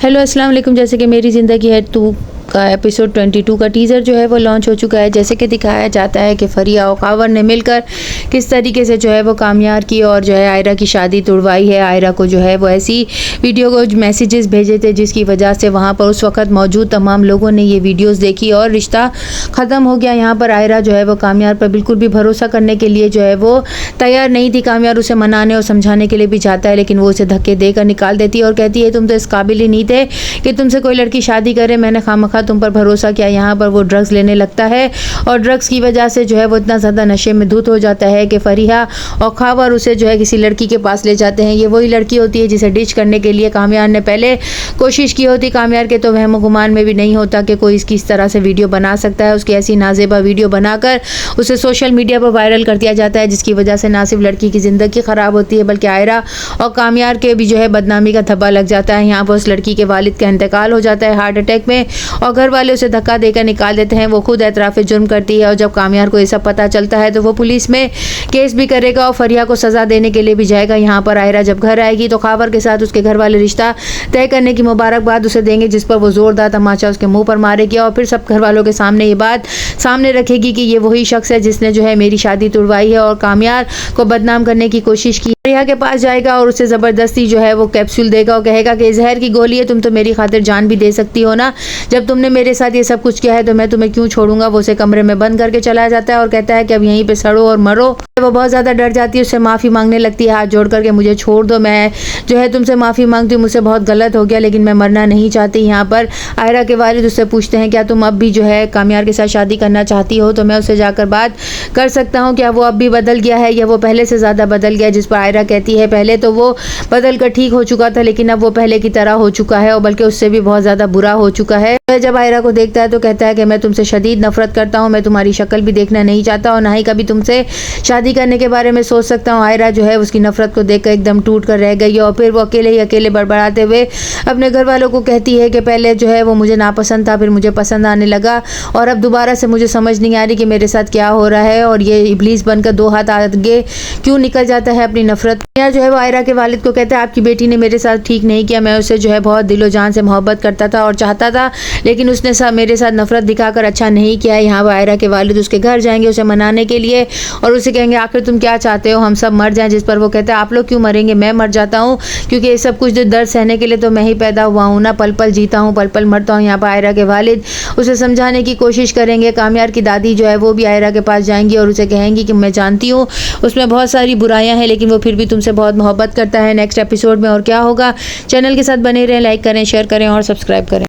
Hello अस्सलाम वालेकुम। जैसे कि मेरी ज़िंदगी है तू का एपिसोड 22 का टीज़र जो है वो लॉन्च हो चुका है। जैसे कि दिखाया जाता है कि फरिया और कावर ने मिलकर किस तरीके से जो है वो कामयाब की और जो है आयरा की शादी तुड़वाई है। आयरा को जो है वो ऐसी वीडियो को मैसेजेस भेजे थे जिसकी वजह से वहाँ पर उस वक्त मौजूद तमाम लोगों ने ये वीडियोज़ देखी और रिश्ता ख़त्म हो गया। यहाँ पर आयरा जो है वो कामयाब पर बिल्कुल भी भरोसा करने के लिए जो है वो तैयार नहीं थी। कामयाब उसे मनाने और समझाने के लिए भी जाता है लेकिन वो उसे धक्के देकर निकाल देती है और कहती है तुम तो इस काबिल ही नहीं थे कि तुमसे कोई लड़की शादी करे। मैंने खामखा तुम पर भरोसा किया। यहाँ पर वो ड्रग्स लेने लगता है और ड्रग्स की वजह से जो है वो इतना ज़्यादा नशे में धुत हो जाता है कि फरिया और खावर उसे जो है किसी लड़की के पास ले जाते हैं। ये वही लड़की होती है जिसे डिच करने के लिए कामयाब ने पहले कोशिश की होती। कामयाब के तो वहम गुमान में भी नहीं होता कि कोई इसकी इस तरह से वीडियो बना सकता है। उसकी ऐसी नाजेबा वीडियो बनाकर उसे सोशल मीडिया पर वायरल कर दिया जाता है जिसकी वजह से ना सिर्फ लड़की की ज़िंदगी ख़राब होती है बल्कि आयरा और कामयाब के भी जो है बदनामी का धब्बा लग जाता है। यहाँ पर उस लड़की के वालिद का इंतकाल हो जाता है हार्ट अटैक में और घर वाले उसे धक्का देकर निकाल देते हैं। वो खुद एतराफ़ जुर्म करती है और जब कामयाब को ये सब पता चलता है तो वो पुलिस में केस भी करेगा और फरिया को सज़ा देने के लिए भी जाएगा। यहाँ पर आयरा जब घर आएगी तो खावर के साथ उसके घर वाले रिश्ता तय करने की मुबारकबाद उसे देंगे जिस पर वो ज़ोरदार तमाचा उसके मुंह पर मारेगी और फिर सब घर वालों के सामने ये बात सामने रखेगी कि ये वही शख्स है जिसने जो है मेरी शादी तुड़वाई है और कामयाब को बदनाम करने की कोशिश की। फरिया के पास जाएगा और उसे ज़बरदस्ती जो है वो कैप्सूल देगा और कहेगा कि जहर की गोली है, तुम तो मेरी खातिर जान भी दे सकती हो ना। जब तुमने मेरे साथ ये सब कुछ किया है तो मैं तुम्हें क्यों छोड़ूंगा। वो उसे कमरे में बंद करके चला जाता है और कहता है कि अब यहीं पे सड़ो और मरो। वो बहुत ज़्यादा डर जाती है, उससे माफ़ी मांगने लगती है हाथ जोड़ करके मुझे छोड़ दो, मैं जो है तुमसे माफ़ी मांगती हूँ, मुझसे बहुत गलत हो गया लेकिन मैं मरना नहीं चाहती। यहाँ पर आयरा के वालिद उससे पूछते हैं क्या तुम अब भी जो है कामयाब के साथ शादी करना चाहती हो। तो मैं उससे जाकर बात कर सकता हूँ, क्या वो अब भी बदल गया है या वो पहले से ज़्यादा बदल गया। जिस पर आयरा कहती है पहले तो वो बदल कर ठीक हो चुका था लेकिन अब वो पहले की तरह हो चुका है और बल्कि उससे भी बहुत ज़्यादा बुरा हो चुका है। जब आयरा को देखता है तो कहता है कि मैं तुमसे शदीद नफरत करता हूँ, मैं तुम्हारी शक्ल भी देखना नहीं चाहता और ना ही कभी तुमसे शादी करने के बारे में सोच सकता हूँ। आयरा जो है उसकी नफरत को देखकर एकदम टूट कर रह गई और फिर वो अकेले ही अकेले बड़बड़ाते हुए अपने घर वालों को कहती है कि पहले जो है वो मुझे नापसंद था, फिर मुझे पसंद आने लगा और अब दोबारा से मुझे समझ नहीं आ रही कि मेरे साथ क्या हो रहा है और ये इब्लीस बनकर दो हाथ आगे क्यों निकल जाता है अपनी नफरत। यहाँ जो है वो आयरा के वालिद को कहता है आपकी बेटी ने मेरे साथ ठीक नहीं किया, मैं उससे जो है बहुत दिलो जान से मोहब्बत करता था और चाहता था लेकिन उसने मेरे साथ नफरत दिखाकर अच्छा नहीं किया है। यहाँ आयरा के वालिद उसके घर जाएंगे उसे मनाने के लिए और उसे कहेंगे आखिर तुम क्या चाहते हो हम सब मर जाएं। जिस पर वो कहता है आप लोग क्यों मरेंगे, मैं मर जाता हूँ क्योंकि ये सब कुछ जो दर्द सहने के लिए तो मैं ही पैदा हुआ हूँ ना, पल पल जीता हूँ पल पल मरता हूँ। यहाँ पर आयरा के वालिद उसे समझाने की कोशिश करेंगे। कामयाब की दादी जो है वो भी आयरा के पास जाएंगी और उसे कहेंगी कि मैं जानती हूँ उसमें बहुत सारी बुराइयां हैं लेकिन वो फिर भी तुमसे बहुत मोहब्बत करता है। नेक्स्ट एपिसोड में और क्या होगा, चैनल के साथ बने रहें, लाइक करें, शेयर करें और सब्सक्राइब करें।